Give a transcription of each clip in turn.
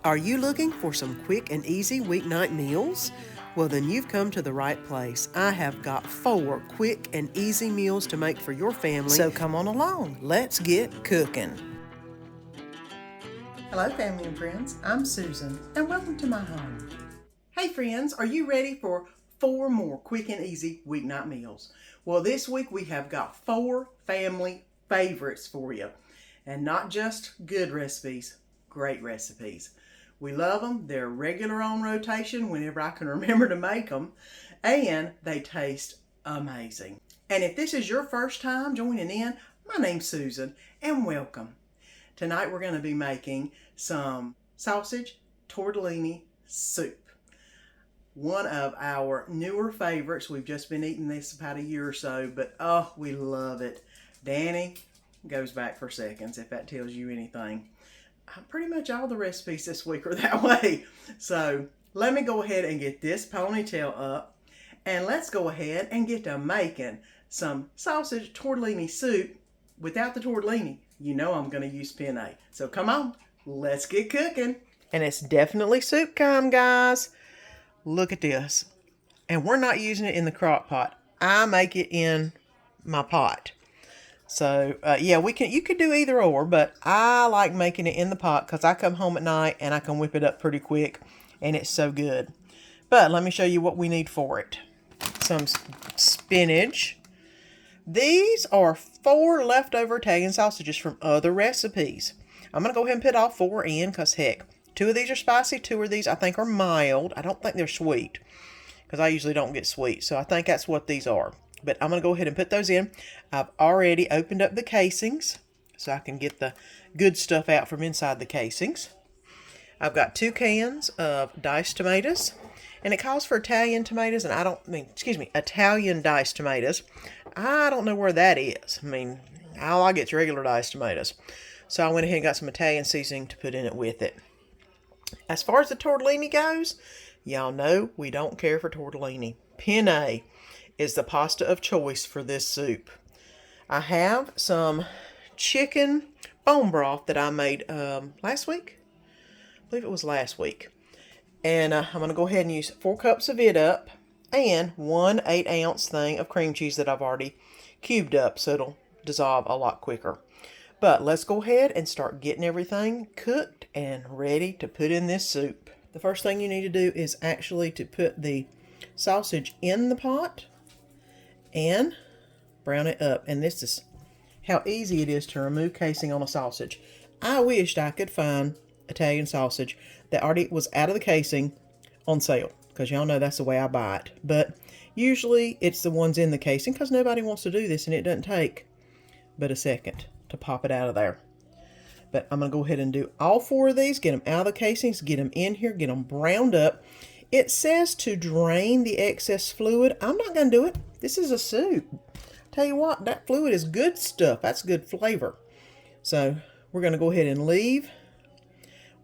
Are you looking for some quick and easy weeknight meals? Well, then you've come to the right place. I have got 4 quick and easy meals to make for your family. So come on along. Let's get cooking. Hello, family and friends. I'm Susan, and welcome to my home. Hey, friends, are you ready for 4 more quick and easy weeknight meals? Well, this week we have got 4 family favorites for you. And not just good recipes, great recipes. We love them. They're regular on rotation whenever I can remember to make them. And they taste amazing. And if this is your first time joining in, my name's Susan and welcome. Tonight we're going to be making some sausage tortellini soup. One of our newer favorites. We've just been eating this about a year or so, but oh, we love it. Danny goes back for seconds, if that tells you anything. Pretty much all the recipes this week are that way. So let me go ahead and get this ponytail up, and let's go ahead and get to making some sausage tortellini soup. Without the tortellini, you know I'm going to use penne. So come on, let's get cooking. And it's definitely soup time, guys. Look at this. And we're not using it in the crock pot. I make it in my pot. So, yeah, you could do either or, but I like making it in the pot because I come home at night and I can whip it up pretty quick, and it's so good. But let me show you what we need for it. Some spinach. These are 4 leftover Italian sausages from other recipes. I'm going to go ahead and put all 4 in because, heck, 2 of these are spicy, 2 of these I think are mild. I don't think they're sweet because I usually don't get sweet, so I think that's what these are. But I'm going to go ahead and put those in. I've already opened up the casings so I can get the good stuff out from inside the casings. I've got 2 cans of diced tomatoes. And it calls for Italian tomatoes, and Italian diced tomatoes. I don't know where that is. I mean, all I get is regular diced tomatoes. So I went ahead and got some Italian seasoning to put in it with it. As far as the tortellini goes, y'all know we don't care for tortellini. Penne is the pasta of choice for this soup. I have some chicken bone broth that I made last week. I believe it was last week. And I'm going to go ahead and use 4 cups of it up and 1 8-ounce thing of cream cheese that I've already cubed up so it'll dissolve a lot quicker. But let's go ahead and start getting everything cooked and ready to put in this soup. The first thing you need to do is actually to put the sausage in the pot and brown it up. And this is how easy it is to remove casing on a sausage. I wished I could find Italian sausage that already was out of the casing on sale, because y'all know that's the way I buy it. But usually it's the ones in the casing because nobody wants to do this, and it doesn't take but a second to pop it out of there. But I'm going to go ahead and do all 4 of these, get them out of the casings, get them in here, get them browned up. It says to drain the excess fluid. I'm not going to do it. This is a soup. Tell you what, that fluid is good stuff. That's good flavor. So we're going to go ahead and leave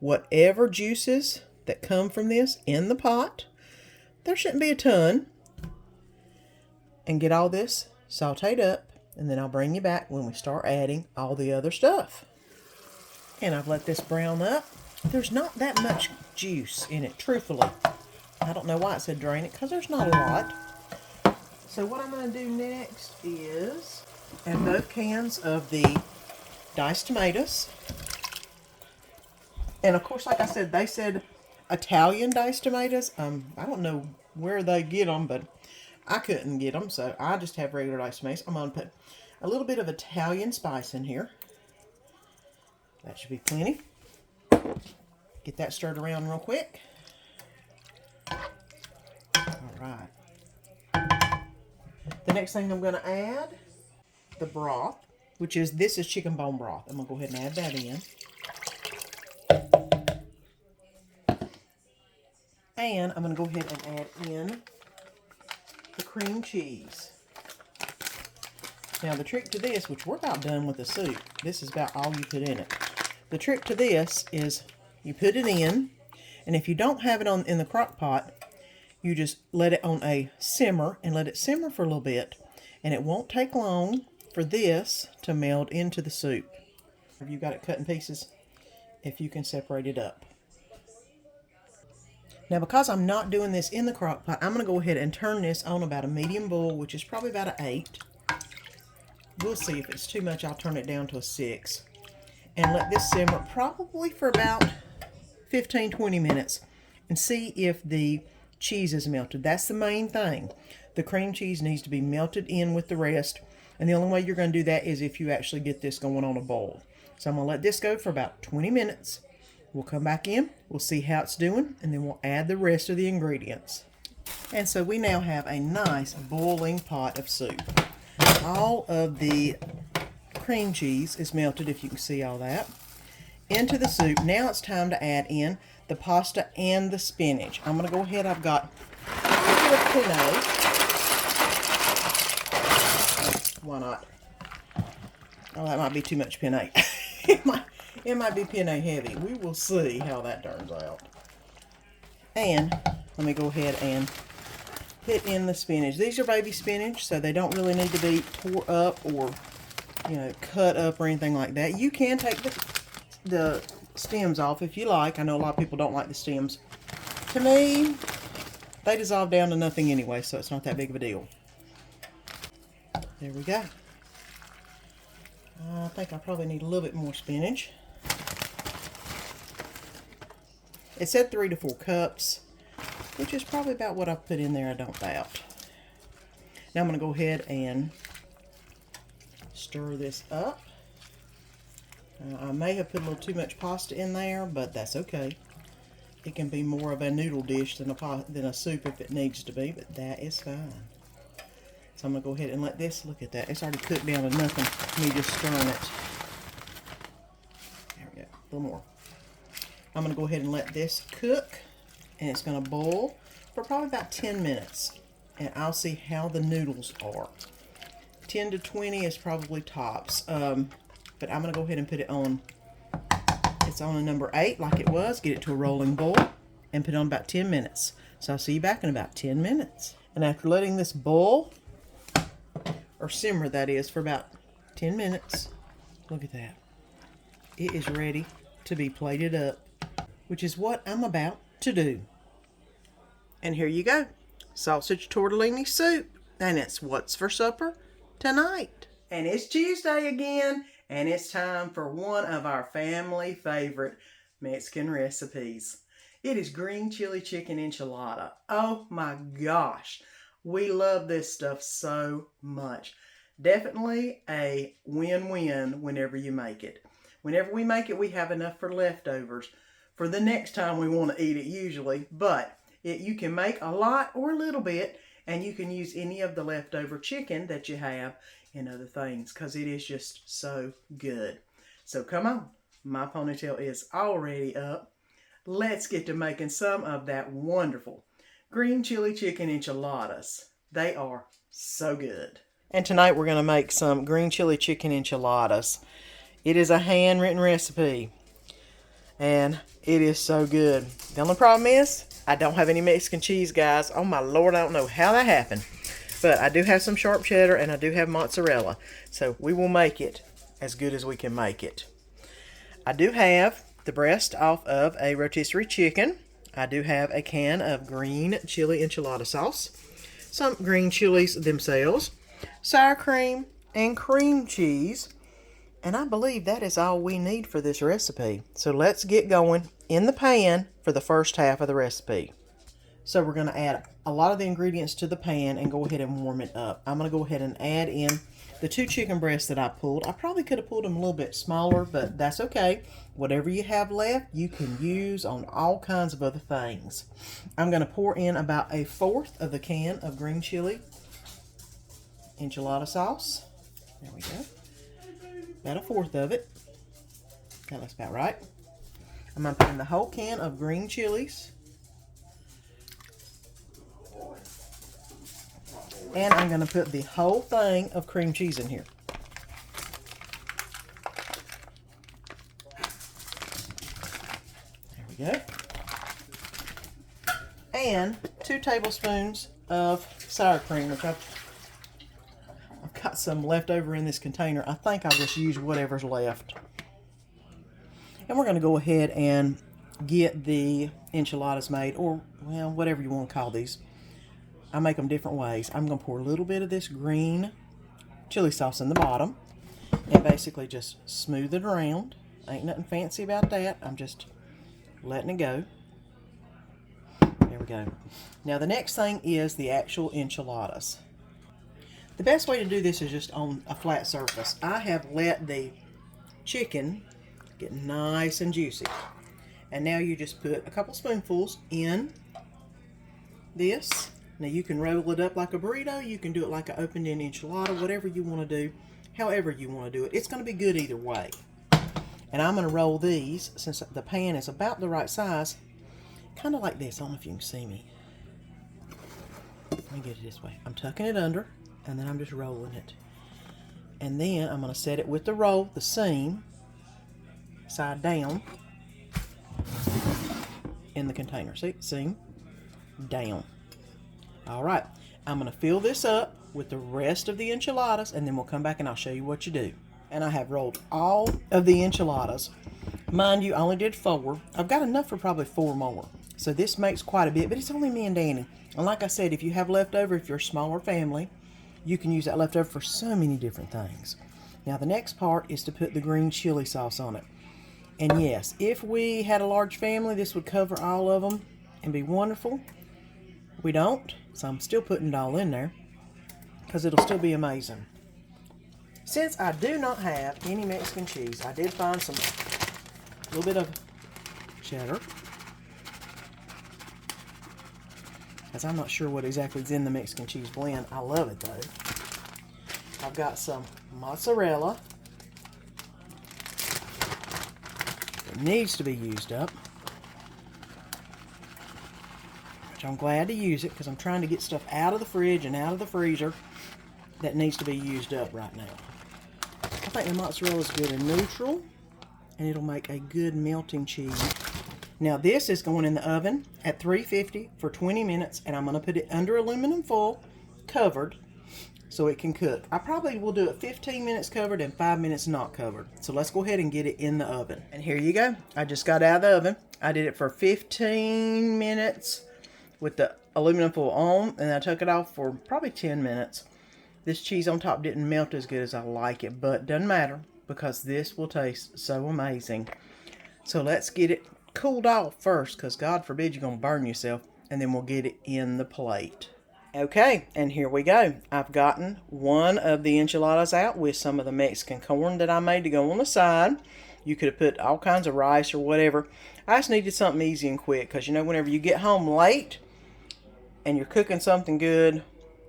whatever juices that come from this in the pot. There shouldn't be a ton. And get all this sauteed up. And then I'll bring you back when we start adding all the other stuff. And I've let this brown up. There's not that much juice in it, truthfully. I don't know why it said drain it, because there's not a lot. So what I'm going to do next is add both cans of the diced tomatoes. And of course, like I said, they said Italian diced tomatoes. I don't know where they get them, but I couldn't get them, so I just have regular diced tomatoes. I'm going to put a little bit of Italian spice in here. That should be plenty. Get that stirred around real quick. All right. The next thing I'm going to add, the broth, this is chicken bone broth. I'm going to go ahead and add that in. And I'm going to go ahead and add in the cream cheese. Now the trick to this, which we're about done with the soup, this is about all you put in it. The trick to this is you put it in, and if you don't have it in the crock pot, you just let it on a simmer and let it simmer for a little bit. And it won't take long for this to meld into the soup. If you've got it cut in pieces, if you can separate it up. Now, because I'm not doing this in the crock pot, I'm going to go ahead and turn this on about a medium boil, which is probably about an 8. We'll see if it's too much. I'll turn it down to a 6. And let this simmer probably for about 15-20 minutes and see if the cheese is melted. That's the main thing. The cream cheese needs to be melted in with the rest. And the only way you're going to do that is if you actually get this going on a boil. So I'm going to let this go for about 20 minutes. We'll come back in, we'll see how it's doing, and then we'll add the rest of the ingredients. And so we now have a nice boiling pot of soup. All of the cream cheese is melted, if you can see all that, into the soup. Now it's time to add in the pasta and the spinach. I'm going to go ahead, I've got a little penne. Why not? Oh, that might be too much penne. It might be penne heavy. We will see how that turns out. And let me go ahead and put in the spinach. These are baby spinach, so they don't really need to be tore up or, cut up or anything like that. You can take the stems off if you like. I know a lot of people don't like the stems. To me, they dissolve down to nothing anyway, so it's not that big of a deal. There we go. I think I probably need a little bit more spinach. It said 3 to 4 cups, which is probably about what I put in there, I don't doubt. Now I'm going to go ahead and stir this up. I may have put a little too much pasta in there, but that's okay. It can be more of a noodle dish than a soup if it needs to be, but that is fine. So I'm going to go ahead and let this, look at that, it's already cooked down to nothing, me just stirring it. There we go, a little more. I'm going to go ahead and let this cook, and it's going to boil for probably about 10 minutes, and I'll see how the noodles are. 10 to 20 is probably tops, but I'm going to go ahead and put it on, it's on a number 8 like it was, get it to a rolling boil, and put it on about 10 minutes. So I'll see you back in about 10 minutes. And after letting this boil, or simmer that is, for about 10 minutes, look at that. It is ready to be plated up, which is what I'm about to do. And here you go, sausage tortellini soup, and it's what's for supper tonight. And it's Tuesday again, and it's time for one of our family favorite Mexican recipes. It is green chili chicken enchilada. Oh my gosh, we love this stuff so much. Definitely a win-win whenever you make it. Whenever we make it, we have enough for leftovers for the next time we want to eat it usually, but you can make a lot or a little bit, and you can use any of the leftover chicken that you have in other things, because it is just so good. So come on, my ponytail is already up. Let's get to making some of that wonderful green chili chicken enchiladas. They are so good. And tonight we're going to make some green chili chicken enchiladas. It is a handwritten recipe, and it is so good. The only problem is I don't have any Mexican cheese, guys. Oh my Lord, I don't know how that happened. But I do have some sharp cheddar, and I do have mozzarella. So we will make it as good as we can make it. I do have the breast off of a rotisserie chicken. I do have a can of green chili enchilada sauce, some green chilies themselves, sour cream, and cream cheese. And I believe that is all we need for this recipe. So let's get going in the pan for the first half of the recipe. So we're going to add a lot of the ingredients to the pan and go ahead and warm it up. I'm going to go ahead and add in the 2 chicken breasts that I pulled. I probably could have pulled them a little bit smaller, but that's okay. Whatever you have left, you can use on all kinds of other things. I'm going to pour in about 1/4 of the can of green chili enchilada sauce. There we go. About 1/4 of it. That looks about right. I'm going to put in the whole can of green chilies. And I'm going to put the whole thing of cream cheese in here. There we go. And 2 tablespoons of sour cream, which I've got some left over in this container. I think I'll just use whatever's left. And we're going to go ahead and get the enchiladas made, or, well, whatever you want to call these. I make them different ways. I'm going to pour a little bit of this green chili sauce in the bottom and basically just smooth it around. Ain't nothing fancy about that. I'm just letting it go. There we go. Now the next thing is the actual enchiladas. The best way to do this is just on a flat surface. I have let the chicken get nice and juicy. And now you just put a couple spoonfuls in this. Now you can roll it up like a burrito. You can do it like an opened-end enchilada, whatever you want to do, however you want to do it. It's going to be good either way. And I'm going to roll these, since the pan is about the right size, kind of like this. I don't know if you can see me. Let me get it this way. I'm tucking it under, and then I'm just rolling it. And then I'm going to set it with the roll, the seam, side down, in the container. See, seam down. All right, I'm going to fill this up with the rest of the enchiladas, and then we'll come back and I'll show you what you do. And I have rolled all of the enchiladas. Mind you, I only did 4. I've got enough for probably 4 more. So this makes quite a bit, but it's only me and Danny. And like I said, if you have leftover, if you're a smaller family, you can use that leftover for so many different things. Now the next part is to put the green chili sauce on it. And yes, if we had a large family, this would cover all of them and be wonderful. We don't, so I'm still putting it all in there because it'll still be amazing. Since I do not have any Mexican cheese, I did find some, a little bit of cheddar, because I'm not sure what exactly is in the Mexican cheese blend. I love it though. I've got some mozzarella. It needs to be used up, which I'm glad to use it because I'm trying to get stuff out of the fridge and out of the freezer that needs to be used up right now. I think the mozzarella is good and neutral, and it'll make a good melting cheese. Now this is going in the oven at 350 for 20 minutes, and I'm going to put it under aluminum foil, covered, so it can cook. I probably will do it 15 minutes covered and 5 minutes not covered. So let's go ahead and get it in the oven. And here you go. I just got out of the oven. I did it for 15 minutes with the aluminum foil on, and I took it off for probably 10 minutes. This cheese on top didn't melt as good as I like it, but doesn't matter because this will taste so amazing. So let's get it cooled off first, because God forbid you're going to burn yourself, and then we'll get it in the plate. Okay, and here we go. I've gotten one of the enchiladas out with some of the Mexican corn that I made to go on the side. You could have put all kinds of rice or whatever. I just needed something easy and quick, because you know, whenever you get home late and you're cooking something good,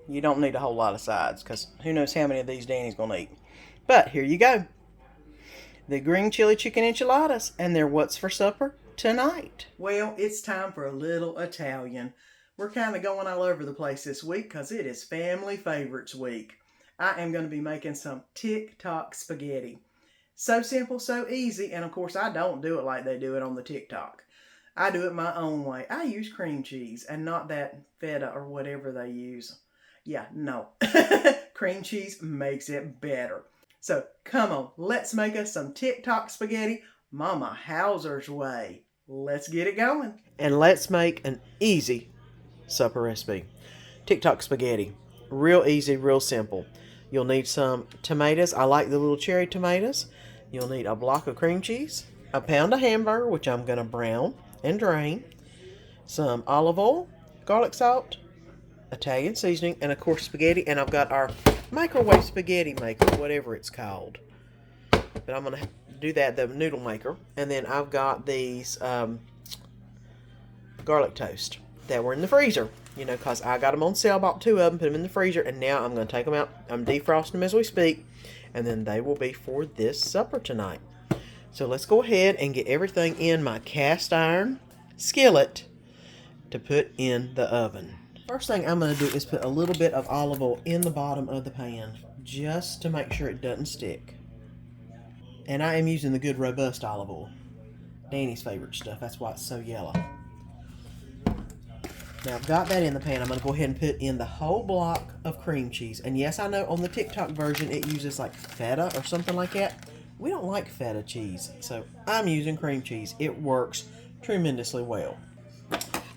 you don't need a whole lot of sides, because who knows how many of these Danny's going to eat. But here you go. The green chili chicken enchiladas, and they're what's for supper tonight. Well, it's time for a little Italian. We're kind of going all over the place this week because it is Family Favorites Week. I am going to be making some Tik Tok Spaghetti. So simple, so easy, and of course I don't do it like they do it on the TikTok. I do it my own way. I use cream cheese and not that feta or whatever they use. Yeah, no. Cream cheese makes it better. So come on, let's make us some Tik Tok spaghetti Mama Hauser's way. Let's get it going. And let's make an easy supper recipe. Tik Tok spaghetti. Real easy, real simple. You'll need some tomatoes. I like the little cherry tomatoes. You'll need a block of cream cheese, a pound of hamburger, which I'm going to brown and drain, some olive oil, garlic salt, Italian seasoning, and of course spaghetti. And I've got our microwave spaghetti maker, whatever it's called. But I'm going to do that, the noodle maker. And then I've got these garlic toast that were in the freezer, you know, because I got them on sale, bought 2 of them, put them in the freezer, and now I'm going to take them out. I'm defrosting them as we speak, and then they will be for this supper tonight. So let's go ahead and get everything in my cast iron skillet to put in the oven. First thing I'm going to do is put a little bit of olive oil in the bottom of the pan, just to make sure it doesn't stick. And I am using the good robust olive oil, Danny's favorite stuff. That's why it's so yellow. Now I've got that in the pan. I'm going to go ahead and put in the whole block of cream cheese. And yes, I know on the TikTok version it uses like feta or something like that. We don't like feta cheese, so I'm using cream cheese. It works tremendously well.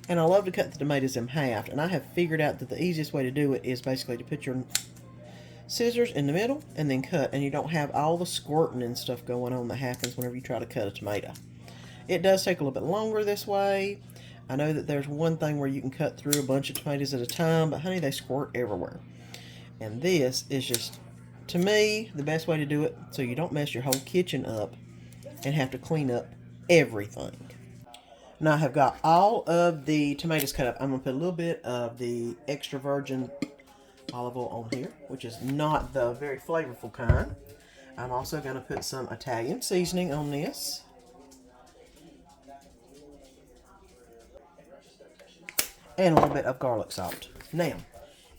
And I love to cut the tomatoes in half, and I have figured out that the easiest way to do it is basically to put your scissors in the middle and then cut, and you don't have all the squirting and stuff going on that happens whenever you try to cut a tomato. It does take a little bit longer this way. I know that there's one thing where you can cut through a bunch of tomatoes at a time, but honey, they squirt everywhere. And this is just, to me, the best way to do it so you don't mess your whole kitchen up and have to clean up everything. Now I have got all of the tomatoes cut up. I'm going to put a little bit of the extra virgin olive oil on here, which is not the very flavorful kind. I'm also going to put some Italian seasoning on this. And a little bit of garlic salt. Now,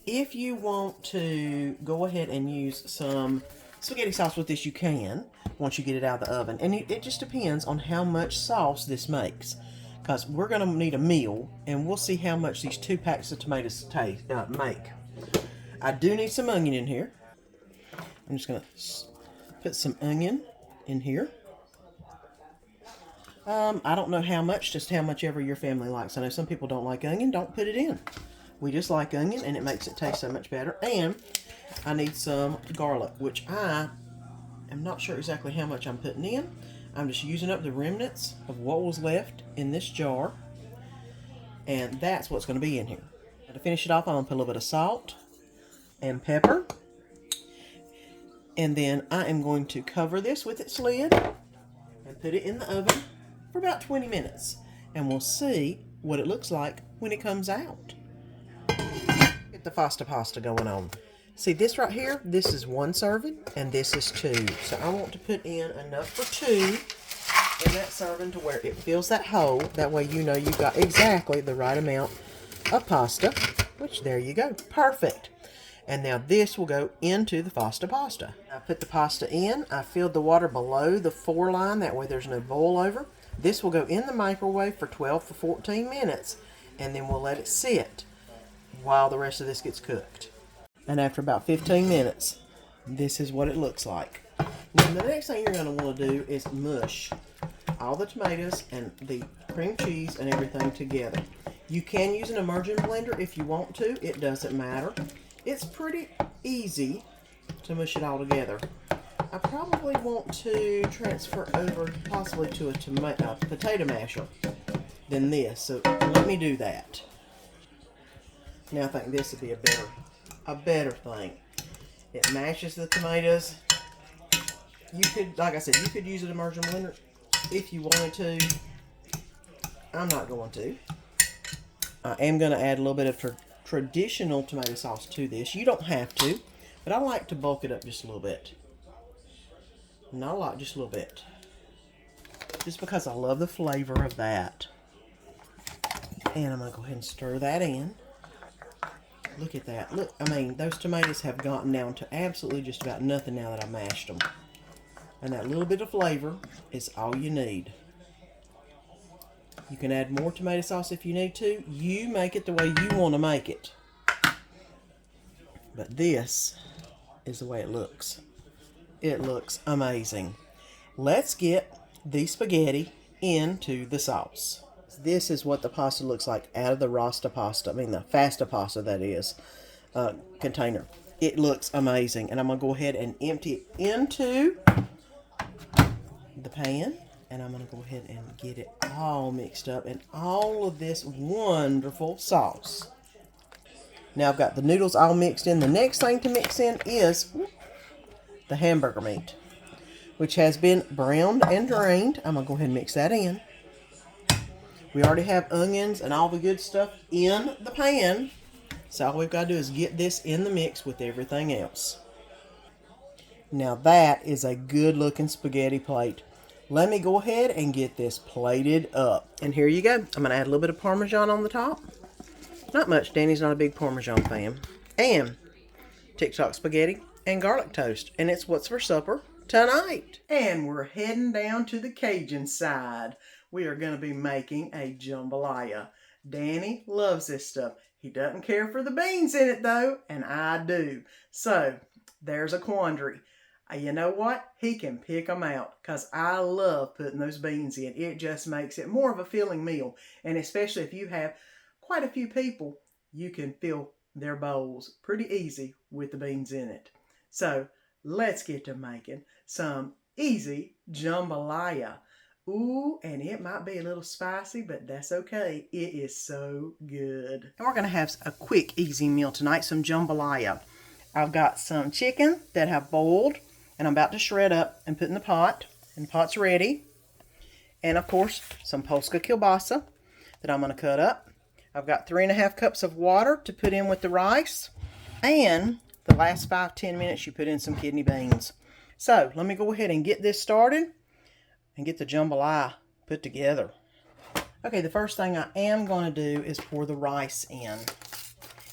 if you want to go ahead and use some spaghetti sauce with this, you can once you get it out of the oven. And it just depends on how much sauce this makes, because we're going to need a meal, and we'll see how much these 2 packs of tomatoes make. I do need some onion in here. I'm just going to put some onion in here. I don't know how much, just how much ever your family likes. I know some people don't like onion, don't put it in. We just like onion, and it makes it taste so much better. And I need some garlic, which I am not sure exactly how much I'm putting in. I'm just using up the remnants of what was left in this jar, and that's what's going to be in here. Now, to finish it off, I'm going to put a little bit of salt and pepper, and then I am going to cover this with its lid and put it in the oven for about 20 minutes, and we'll see what it looks like when it comes out. Get the Fasta pasta going on. See this right here? This is 1 serving, and this is 2. So I want to put in enough for 2 in that serving to where it fills that hole. That way you know you've got exactly the right amount of pasta, which there you go. Perfect. And now this will go into the Fasta pasta. I put the pasta in. I filled the water below the 4 line. That way there's no boil over. This will go in the microwave for 12 to 14 minutes. And then we'll let it sit while the rest of this gets cooked. And after about 15 minutes, this is what it looks like. Now the next thing you're going to want to do is mush all the tomatoes and the cream cheese and everything together. You can use an immersion blender if you want to. It doesn't matter. It's pretty easy to mush it all together. I probably want to transfer over possibly to a potato masher than this, so let me do that. Now I think this would be a better thing. It mashes the tomatoes. You could, like I said, you could use an immersion blender if you wanted to. I'm not going to. I am going to add a little bit of traditional tomato sauce to this. You don't have to, but I like to bulk it up just a little bit. Not a lot, just a little bit. Just because I love the flavor of that. And I'm going to go ahead and stir that in. Look at that. Look, I mean, those tomatoes have gotten down to absolutely just about nothing now that I mashed them. And that little bit of flavor is all you need. You can add more tomato sauce if you need to. You make it the way you want to make it. But this is the way it looks. It looks amazing. Let's get the spaghetti into the sauce. This is what the pasta looks like out of the Fasta pasta, that is, container. It looks amazing. And I'm going to go ahead and empty it into the pan. And I'm going to go ahead and get it all mixed up in all of this wonderful sauce. Now I've got the noodles all mixed in. The next thing to mix in is the hamburger meat, which has been browned and drained. I'm going to go ahead and mix that in. We already have onions and all the good stuff in the pan. So all we've got to do is get this in the mix with everything else. Now that is a good looking spaghetti plate. Let me go ahead and get this plated up. And here you go. I'm going to add a little bit of Parmesan on the top. Not much. Danny's not a big Parmesan fan. And Tik Tok Spaghetti and garlic toast. And it's what's for supper tonight. And we're heading down to the Cajun side. We are going to be making a jambalaya. Danny loves this stuff. He doesn't care for the beans in it though, and I do. So there's a quandary. You know what? He can pick them out because I love putting those beans in. It just makes it more of a filling meal. And especially if you have quite a few people, you can fill their bowls pretty easy with the beans in it. So let's get to making some easy jambalaya. Ooh, and it might be a little spicy, but that's okay. It is so good. And we're going to have a quick, easy meal tonight, some jambalaya. I've got some chicken that have boiled, and I'm about to shred up and put in the pot. And the pot's ready. And, of course, some Polska kielbasa that I'm going to cut up. I've got 3.5 cups of water to put in with the rice. And the last 5-10 minutes, you put in some kidney beans. So, let me go ahead and get this started and get the jambalaya put together. Okay, the first thing I am going to do is pour the rice in.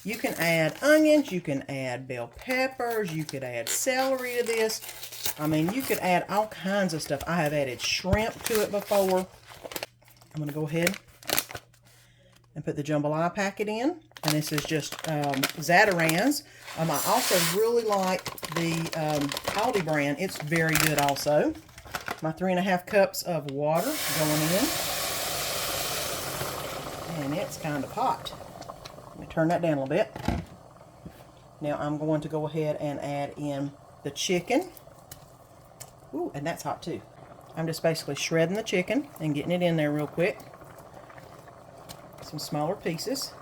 You can add onions, you can add bell peppers, you could add celery to this. I mean, you could add all kinds of stuff. I have added shrimp to it before. I'm going to go ahead and put the jambalaya packet in. And this is just Zatarain's. I also really like the Aldi brand. It's very good also. My 3.5 cups of water going in. And it's kind of hot. Let me turn that down a little bit. Now I'm going to go ahead and add in the chicken. Ooh, and that's hot too. I'm just basically shredding the chicken and getting it in there real quick. Some smaller pieces.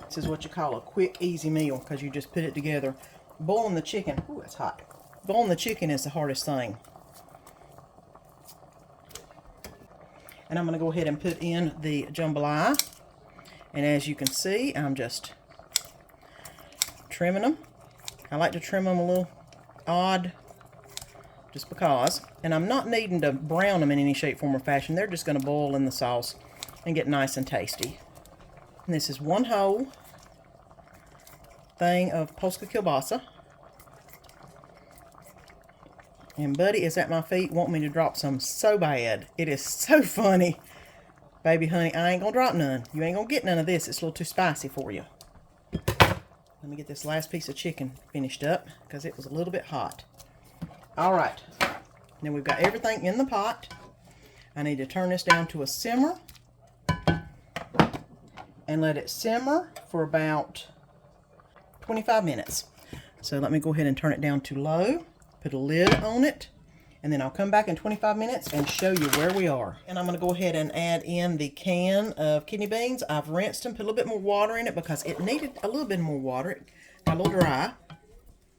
This is what you call a quick, easy meal because you just put it together. Boiling the chicken. Ooh, that's hot. Boiling the chicken is the hardest thing. And I'm going to go ahead and put in the jambalaya. And as you can see, I'm just trimming them. I like to trim them a little odd, just because. And I'm not needing to brown them in any shape, form, or fashion. They're just going to boil in the sauce and get nice and tasty. And this is one whole thing of Polska kielbasa. And Buddy is at my feet wanting me to drop some so bad. It is so funny. Baby, honey, I ain't going to drop none. You ain't going to get none of this. It's a little too spicy for you. Let me get this last piece of chicken finished up because it was a little bit hot. All right. Now we've got everything in the pot. I need to turn this down to a simmer and let it simmer for about 25 minutes. So let me go ahead and turn it down to low. Put a lid on it, and then I'll come back in 25 minutes and show you where we are. And I'm going to go ahead and add in the can of kidney beans. I've rinsed them, put a little bit more water in it because it needed a little bit more water. It got a little dry.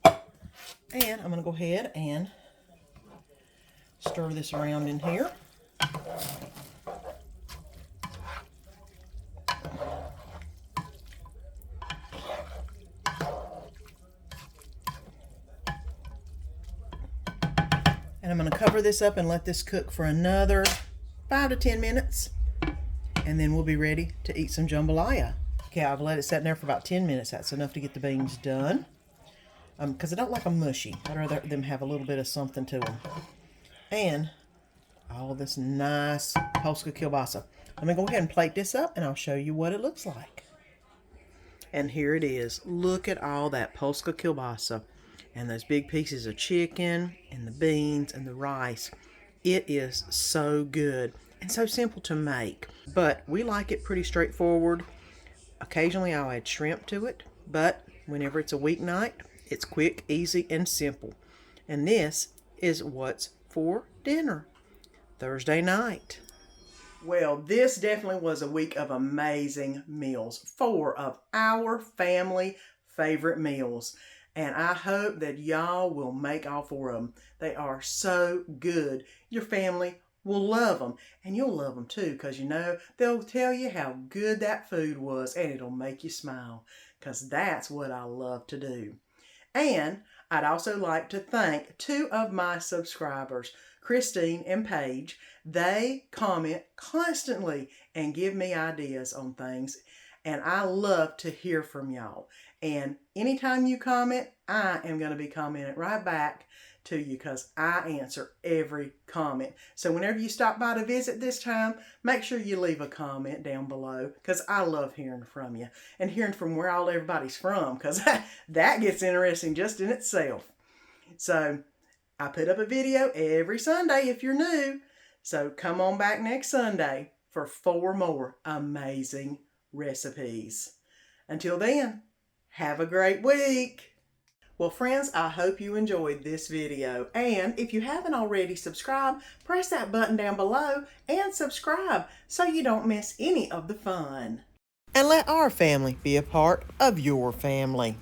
And I'm going to go ahead and stir this around in here. And I'm going to cover this up and let this cook for another 5 to 10 minutes. And then we'll be ready to eat some jambalaya. Okay, I've let it sit in there for about 10 minutes. That's enough to get the beans done. Because I don't like them mushy. I'd rather them have a little bit of something to them. And all this nice Polska kielbasa. Let me go ahead and plate this up and I'll show you what it looks like. And here it is. Look at all that Polska kielbasa. And those big pieces of chicken and the beans and the rice. It is so good and so simple to make. But we like it pretty straightforward. Occasionally I'll add shrimp to it. But whenever it's a weeknight, it's quick, easy, and simple. And this is what's for dinner Thursday night. Well, this definitely was a week of amazing meals. 4 of our family favorite meals. And I hope that y'all will make all 4 of them. They are so good. Your family will love them. And you'll love them too, because you know, they'll tell you how good that food was and it'll make you smile. Because that's what I love to do. And I'd also like to thank 2 of my subscribers, Christine and Paige. They comment constantly and give me ideas on things. And I love to hear from y'all. And anytime you comment, I am going to be commenting right back to you because I answer every comment. So whenever you stop by to visit this time, make sure you leave a comment down below because I love hearing from you and hearing from where all everybody's from because that gets interesting just in itself. So I put up a video every Sunday if you're new. So come on back next Sunday for 4 more amazing recipes. Until then, have a great week. Well, friends, I hope you enjoyed this video. And if you haven't already subscribed, press that button down below and subscribe so you don't miss any of the fun. And let our family be a part of your family.